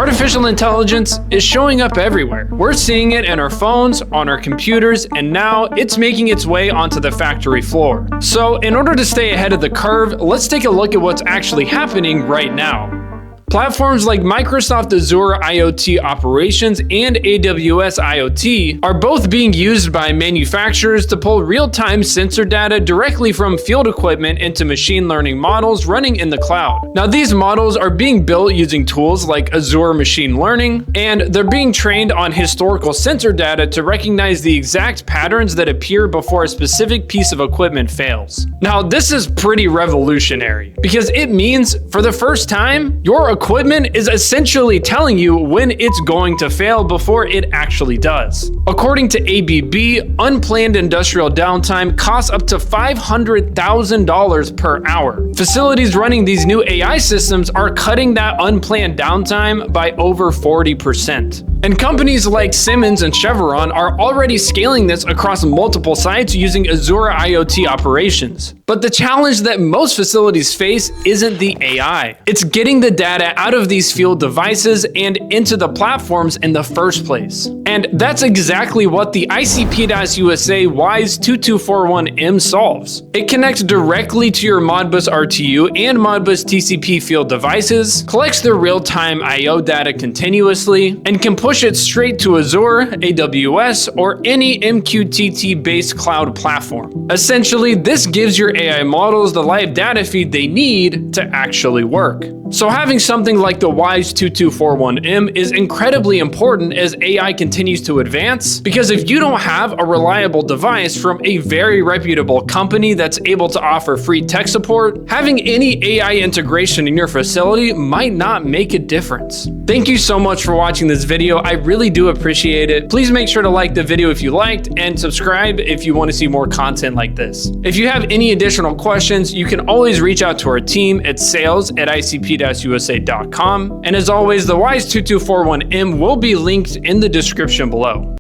Artificial intelligence is showing up everywhere. We're seeing it in our phones, on our computers, and now it's making its way onto the factory floor. So in order to stay ahead of the curve, let's take a look at what's actually happening right now. Platforms like Microsoft Azure IoT Operations and AWS IoT are both being used by manufacturers to pull real-time sensor data directly from field equipment into machine learning models running in the cloud. Now, these models are being built using tools like Azure Machine Learning, and they're being trained on historical sensor data to recognize the exact patterns that appear before a specific piece of equipment fails. Now, this is pretty revolutionary because it means for the first time, your equipment is essentially telling you when it's going to fail before it actually does. According to ABB, unplanned industrial downtime costs up to $500,000 per hour. Facilities running these new AI systems are cutting that unplanned downtime by over 40%. And companies like Siemens and Chevron are already scaling this across multiple sites using Azure IoT Operations. But the challenge that most facilities face isn't the AI. It's getting the data out of these field devices and into the platforms in the first place. And that's exactly what the ICP DAS USA WISE-2241M solves. It connects directly to your Modbus RTU and Modbus TCP field devices, collects their real-time I/O data continuously, and can push it straight to Azure, AWS, or any MQTT-based cloud platform. Essentially, this gives your AI models the live data feed they need to actually work. So having something like the WISE-2241M is incredibly important as AI continues to advance, because if you don't have a reliable device from a very reputable company that's able to offer free tech support, having any AI integration in your facility might not make a difference. Thank you so much for watching this video. I really do appreciate it. Please make sure to like the video if you liked and subscribe if you want to see more content like this. If you have any additional questions, you can always reach out to our team at sales@icp-usa.com. And as always, the WISE-2241M will be linked in the description below.